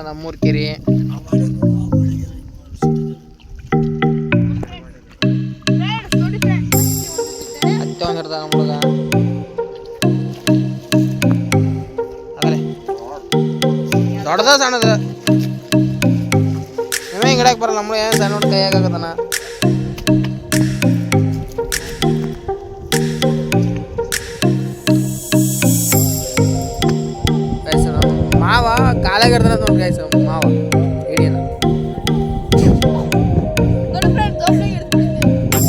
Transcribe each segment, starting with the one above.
ನಮ್ಮೂರ್ ಕೆರೆ. ಹತ್ತೆ ಒಂದಿರ್ತಾವ ನಮ್ಮ ಹುಡುಗ. ಆಗಲೇ ದೊಡ್ಡದ ಸಣ್ಣದ ನೀವೇ ಹಿಂಗೆ ಹಿಡಕ್ಕೆ ಬರಲ್ಲ. ನಮ್ಮ ಏನು ಸಣ್ಣ ಹುಡುಗ ಕೈಯಾಗತ್ತನ. ಮಾವ ಕಾಲಾಗ ಇರ್ತಾನ ನೋಡಿ ಗೈಸ್. ಮಾವ ಹಿಡಿಯನ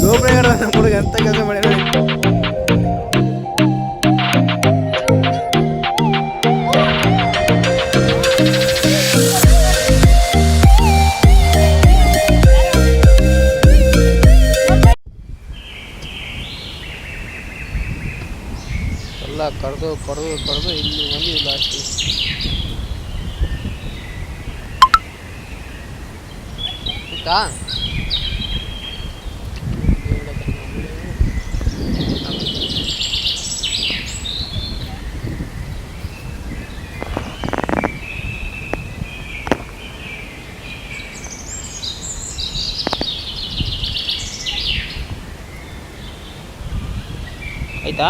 ಜೋಬ್ನಾಗ ನಮ್ಮ ಹುಡುಗ ಎಂತ ಕೆಲಸ ಮಾಡ್ಯಾರ. ಎಲ್ಲ ಕಡ್ದು ಇಲ್ಲಿ ಬಂದು ಲಾಸ್ಟ್ ಸಿಕ್ತಾ. ಆಯ್ತಾ?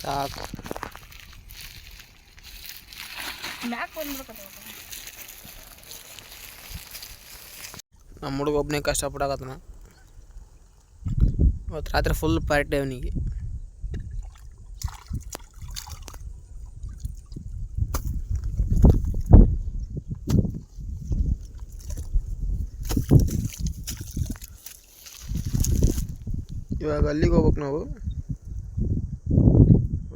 ಸಾಕು. ನಮ್ಮ ಹುಡುಗ ಒಬ್ಬನೇ ಕಷ್ಟಪಡಾಕತ್ತನ. ಇವತ್ತು ರಾತ್ರಿ ಫುಲ್ ಪಾರ್ಟಿ ಅವನಿಗೆ. ಇವಾಗ ಅಲ್ಲಿಗೆ ಹೋಗ್ಬೇಕು ನಾವು.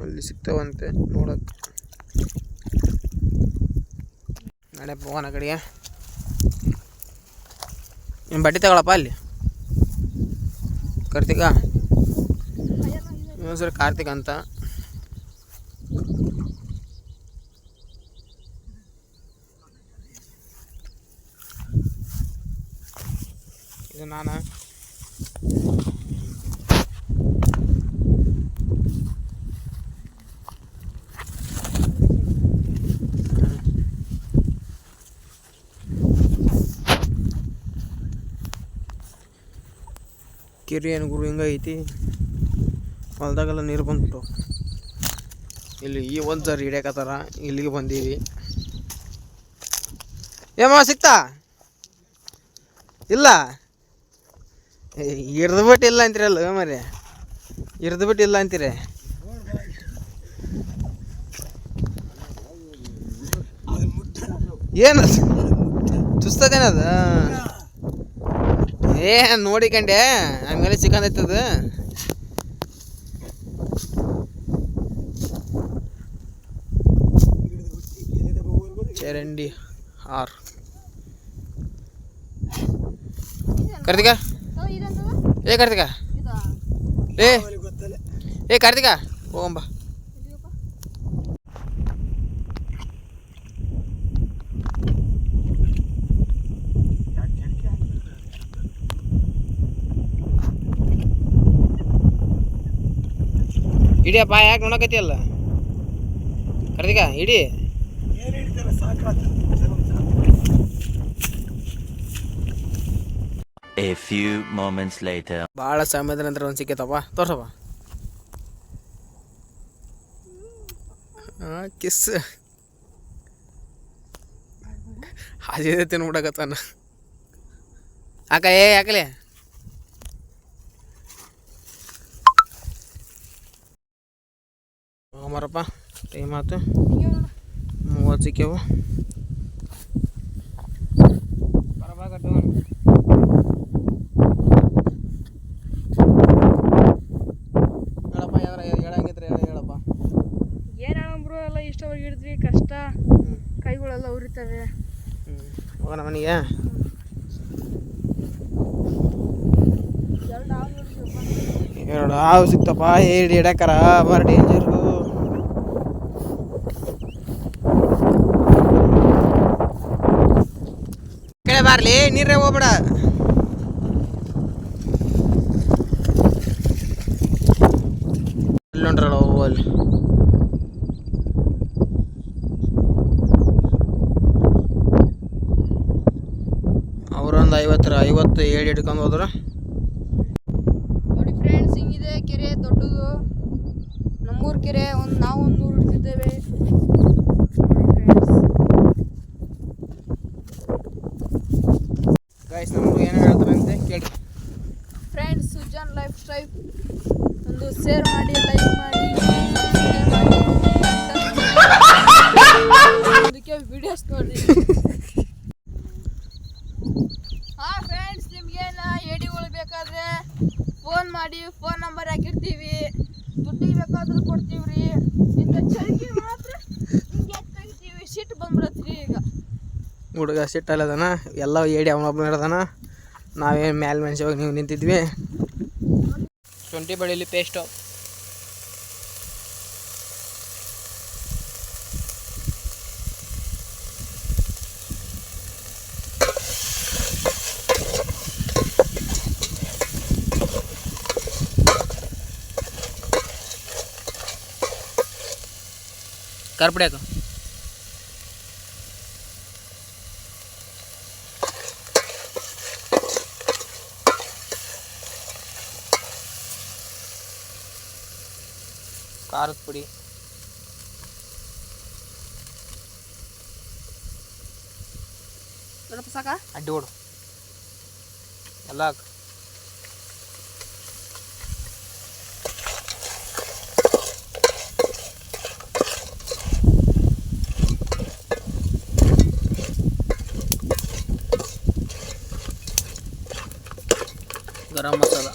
ಅಲ್ಲಿ ಸಿಗ್ತಾವಂತೆ ನೋಡಕ್ಕೆ. ನಾಳೆ ಹೋಗೋಣ ಕಡೆಗೆ. ನಿಮ್ಮ ಬಟ್ಟೆ ತಗೊಳಪ್ಪ ಅಲ್ಲಿ. ಕಾರ್ತಿಕ ಸರ್, ಕಾರ್ತಿಕ್ ಅಂತ. ಇದು ನಾನು. ಕೆರೆ ಏನು ಗುರು ಹಿಂಗೈತಿ. ಹೊಲ್ದಾಗೆಲ್ಲ ನೀರು ಬಂದ್ಬಿಟ್ಟು ಇಲ್ಲಿ ಈ ಒಂದು ಸರಿ ಹಿಡಿಯಕತ್ತಾರ. ಇಲ್ಲಿಗೆ ಬಂದೀವಿ. ಏಮ್ಮ ಸಿಕ್ತಾ ಇಲ್ಲ? ಇರ್ದು ಬಿಟ್ಟು ಇಲ್ಲ ಅಂತೀರಲ್ಲ ಮರಿ. ಇರ್ದು ಬಿಟ್ಟು ಇಲ್ಲ ಅಂತೀರಿ. ಏನು ಚುಸ್ತದೇನದ? ಏ ನೋಡಿಕಂಡೆ ಆಮೇಲೆ ಸಿಕ್ಕಂದೈತದ. ಚರಂಡಿ ಹಾರ್ ಕಾರ್ತಿಕ. ಏ ಕಾರ್ತಿಕ, ಏ ಕಾರ್ತಿಕ ಹೋಗಂಬ. ಇಡಿಯಪ್ಪ, ಯಾಕೆ ನೋಡಕತ್ತಿ ಅಲ್ಲ ಕಾರ್ತಿಕ? ಇಡಿ. A few moments later. ಭಾಳ ಸಮಯದ ನಂತರ ಒಂದು ಸಿಕ್ಕೈತಪ್ಪ. ತೋರ್ಸಪ್ಪ. ಕಿಸ್ ಹಾಜಿದೆ ತಿನ್ಬಿಡಕತ್ತಾನ. ಅಕ್ಕ ಏ ಯಾಕಲೆ ಹೋಮರಪ್ಪ. ಟೈಮ್ ಆಯ್ತು 30 ಸಿಕ್ಕ್ಯಾವ. ಹೇಳಪ್ಪ, ಹೇಳಂಗಿದ್ರೆ ಹೇಳಪ್ಪ. ಏನು ಹೇಳಂಬ್ರು ಎಲ್ಲ ಇಷ್ಟ ಕಷ್ಟವಾಗಿ ಹಿಡಿದ್ವಿ ಕಷ್ಟ ಕೈಗಳೆಲ್ಲ ಉರಿತವೆ. ಹೋಗೋಣ ಮನೆಗೆ. ಎರಡು ಹಾವು ಸಿಕ್ತಪ್ಪ ಹೇಳಿ ಹಿಡಕರ ಬಾರಿ ಡೇಂಜರು. ಕಡೆ ಬಾರ್ಲಿ ನೀರೇ ಹೋಗ್ಬೇಡ. ಅಲ್ಲೊಂಡ್ರಲ್ಲ ಅಲ್ಲಿ ಅವರೊಂದು 50 ಏಡಿ ಹಿಡ್ಕೊಂಡು ಹೋದ್ರ. ನೋಡಿ ಫ್ರೆಂಡ್ಸ್, ಹಿಂಗಿದೆ ಕೆರೆ ದೊಡ್ಡದು. ನಮ್ಮೂರು ಕೆರೆ ನಾವು 100 ಹಿಡಿದಿದ್ದೇವೆ. ಗೈಸ್ ನಮ್ಗೆ ಏನು ಹೇಳ್ತಾರೆ ಅಂತ ಕೇಳಿ. ಫ್ರೆಂಡ್ಸ್, ಸುಜಾನ್ ಲೈಫ್ ಸ್ಟೈಲ್ ಒಂದು ಶೇರ್ ಮಾಡಿ, ಲೈಕ್ ಮಾಡಿ, ಸಬ್ಸ್ಕ್ರೈಬ್ ಮಾಡಿ, ಅದಕ್ಕೆ ವಿಡಿಯೋಸ್ ನೋಡಿ. ಫ್ರೆಂಡ್ಸ್, ನಿಮ್ಗೇನ ಏಡಿಗಳು ಬೇಕಾದ್ರೆ ಫೋನ್ ಮಾಡಿ, ಫೋನ್ ನಂಬರ್ ಹಾಕಿರ್ತೀವಿ. ದುಡ್ಡಿಗೆ ಬೇಕಾದ್ರೂ ಕೊಡ್ತೀವಿ ರೀ. ಇಂಥ ಚಳಿಗೆ ಮಾತ್ರ ಹಿಂಗೆ ತೆಗಿತೀವಿ, ಸಿಟ್ಟು ಬಂದ್ಬಿಡತ್ರಿ. ಈಗ ಹುಡುಗ ಸಿಟ್ಟಲ್ಲದನ, ಎಲ್ಲ ಏಡಿ ಅವನೊಬ್ಬನ ಹಿಡ್ದಾನ. ನಾವೇನು ಮ್ಯಾಲೆ ಮನುಷ್ಯ ಹೋಗಿ ನೀವು ನಿಂತಿದ್ವಿ. ಶುಂಠಿ ಬೆಳ್ಳುಳ್ಳಿ ಪೇಸ್ಟು, ಕರ್ಪುಡಿ ಹಾಕು. ಖಾರದ ಪುಡಿ, ಸ್ವಲ್ಪ ಸಾಕ. ಅಡ್ಡಿ ಓಡು ಎಲ್ಲ ಹಾಕು. ಗರಂ ಮಸಾಲ,